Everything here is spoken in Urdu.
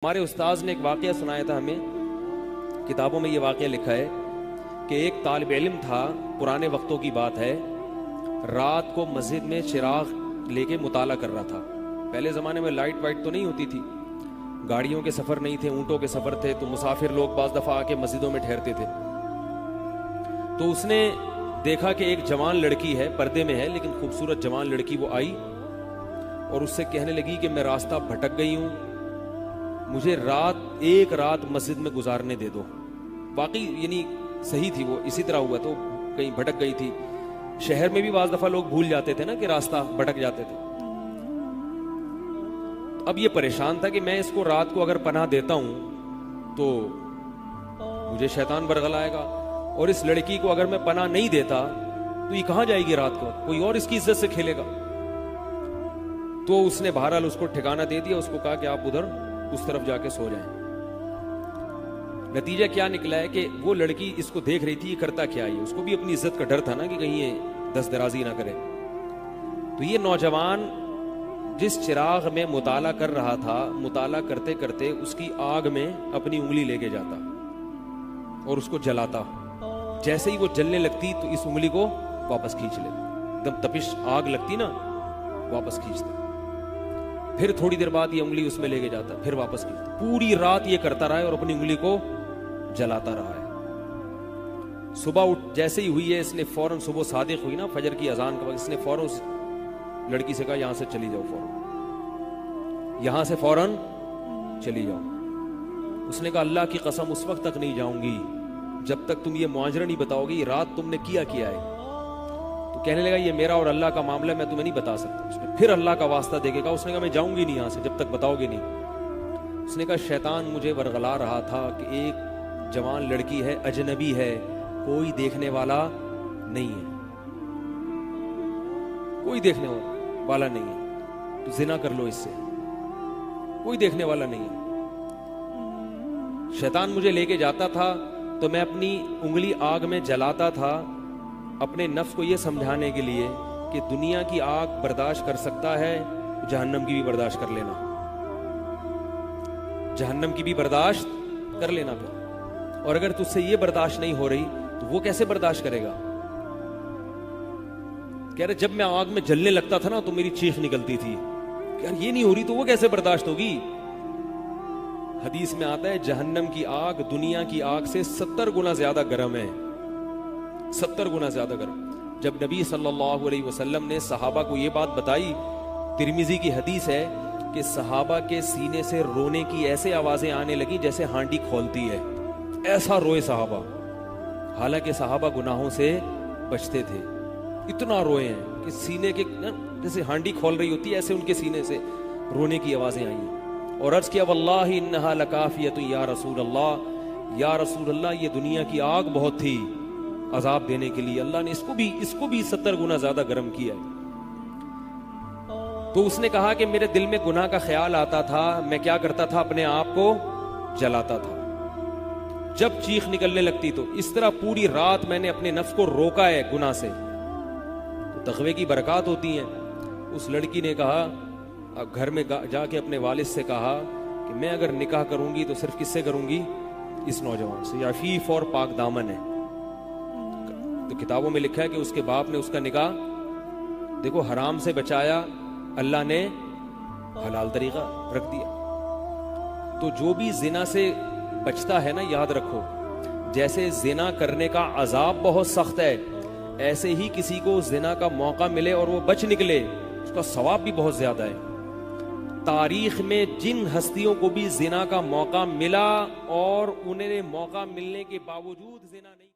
ہمارے استاذ نے ایک واقعہ سنایا تھا ہمیں، کتابوں میں یہ واقعہ لکھا ہے کہ ایک طالب علم تھا، پرانے وقتوں کی بات ہے، رات کو مسجد میں چراغ لے کے مطالعہ کر رہا تھا۔ پہلے زمانے میں لائٹ وائٹ تو نہیں ہوتی تھی، گاڑیوں کے سفر نہیں تھے، اونٹوں کے سفر تھے، تو مسافر لوگ بعض دفعہ آ کے مسجدوں میں ٹھہرتے تھے۔ تو اس نے دیکھا کہ ایک جوان لڑکی ہے، پردے میں ہے لیکن خوبصورت جوان لڑکی، وہ آئی اور اس سے کہنے لگی کہ میں راستہ بھٹک گئی ہوں، مجھے ایک رات مسجد میں گزارنے دے دو۔ باقی یعنی صحیح تھی، وہ اسی طرح ہوا تو کہیں بھٹک گئی تھی۔ شہر میں بھی بعض دفعہ لوگ بھول جاتے تھے نا کہ راستہ بھٹک جاتے تھے۔ اب یہ پریشان تھا کہ میں اس کو رات کو اگر پناہ دیتا ہوں تو مجھے شیطان برگلائے گا، اور اس لڑکی کو اگر میں پناہ نہیں دیتا تو یہ کہاں جائے گی رات کو، کوئی اور اس کی عزت سے کھیلے گا۔ تو اس نے بہرحال اس کو ٹھکانہ دے دیا، اس کو کہا کہ آپ ادھر اس طرف جا کے سو جائیں۔ نتیجہ کیا نکلا ہے کہ وہ لڑکی اس کو دیکھ رہی تھی، یہ کرتا کیا ہے، اس کو بھی اپنی عزت کا ڈر تھا نا کہ کہیں یہ دست درازی نہ کرے۔ تو یہ نوجوان جس چراغ میں مطالعہ کر رہا تھا، مطالعہ کرتے کرتے اس کی آگ میں اپنی انگلی لے کے جاتا اور اس کو جلاتا۔ جیسے ہی وہ جلنے لگتی تو اس انگلی کو واپس کھینچ لیتا، ایک دم تپش آگ لگتی نا، واپس کھینچتا۔ پھر تھوڑی دیر بعد یہ انگلی اس میں لے کے جاتا، پھر واپس کھینچتا۔ پوری رات یہ کرتا رہا ہے اور اپنی انگلی کو جلاتا رہا ہے۔ صبح جیسے ہی ہوئی ہے، اس نے فوراً، صبح صادق ہوئی نا فجر کی اذان کے وقت، اس نے فوراً اس لڑکی سے کہا یہاں سے چلی جاؤ، فوراً یہاں سے فوراً چلی جاؤ۔ اس نے کہا اللہ کی قسم اس وقت تک نہیں جاؤں گی جب تک تم یہ معاجرہ نہیں بتاؤ گی، رات تم نے کیا ہے۔ تو کہنے لگا یہ میرا اور اللہ کا معاملہ، میں تمہیں نہیں بتا سکتا۔ اس نے پھر اللہ کا واسطہ دے کے کہا، اس نے کہا میں جاؤں گی نہیں یہاں سے جب تک بتاؤ گے نہیں۔ اس نے کہا شیطان مجھے ورغلا رہا تھا کہ ایک جوان لڑکی ہے، اجنبی ہے، کوئی دیکھنے والا نہیں ہے، کوئی دیکھنے والا نہیں ہے، تو زنا کر لو اس سے، کوئی دیکھنے والا نہیں ہے۔ شیطان مجھے لے کے جاتا تھا تو میں اپنی انگلی آگ میں جلاتا تھا، اپنے نفس کو یہ سمجھانے کے لیے کہ دنیا کی آگ برداشت کر سکتا ہے، جہنم کی بھی برداشت کر لینا، جہنم کی بھی برداشت کر لینا پھر۔ اور اگر تجھ سے یہ برداشت نہیں ہو رہی تو وہ کیسے برداشت کرے گا؟ کہہ رہے جب میں آگ میں جلنے لگتا تھا نا تو میری چیخ نکلتی تھی کہ یار یہ نہیں ہو رہی تو وہ کیسے برداشت ہوگی۔ حدیث میں آتا ہے جہنم کی آگ دنیا کی آگ سے 70 گنا زیادہ گرم ہے، 70 گنا زیادہ گرم۔ جب نبی صلی اللہ علیہ وسلم نے صحابہ کو یہ بات بتائی، ترمذی کی حدیث ہے کہ صحابہ کے سینے سے رونے کی ایسے آوازیں آنے لگی جیسے ہانڈی کھولتی ہے، ایسا روئے صحابہ، حالانکہ صحابہ گناہوں سے بچتے تھے، اتنا روئے ہیں کہ سینے کے جیسے ہانڈی کھول رہی ہوتی ہے ایسے ان کے سینے سے رونے کی آوازیں آئی ہیں۔ اور عرض کیا واللہ انہا لکافیۃ یا رسول اللہ، یا رسول اللہ یہ دنیا کی آگ بہت تھی عذاب دینے کے لیے، اللہ نے اس کو بھی 70 گنا زیادہ گرم کیا ہے۔ تو اس نے کہا کہ میرے دل میں گناہ کا خیال آتا تھا، میں کیا کرتا تھا، اپنے آپ کو جلاتا تھا جب چیخ نکلنے لگتی۔ تو اس طرح پوری رات میں نے اپنے نفس کو روکا ہے گناہ سے، تو تقوی کی برکات ہوتی ہیں۔ اس لڑکی نے کہا، گھر میں جا کے اپنے والد سے کہا کہ میں اگر نکاح کروں گی تو صرف کس سے کروں گی، اس نوجوان سے، عفیف اور پاک دامن ہے۔ تو کتابوں میں لکھا ہے کہ اس کے باپ نے اس کا نکاح دیکھو حرام سے بچایا، اللہ نے حلال طریقہ رکھ دیا۔ تو جو بھی زنا سے بچتا ہے نا، یاد رکھو جیسے زنا کرنے کا عذاب بہت سخت ہے، ایسے ہی کسی کو زنا کا موقع ملے اور وہ بچ نکلے، اس کا ثواب بھی بہت زیادہ ہے۔ تاریخ میں جن ہستیوں کو بھی زنا کا موقع ملا اور انہیں موقع ملنے کے باوجود زنا نہیں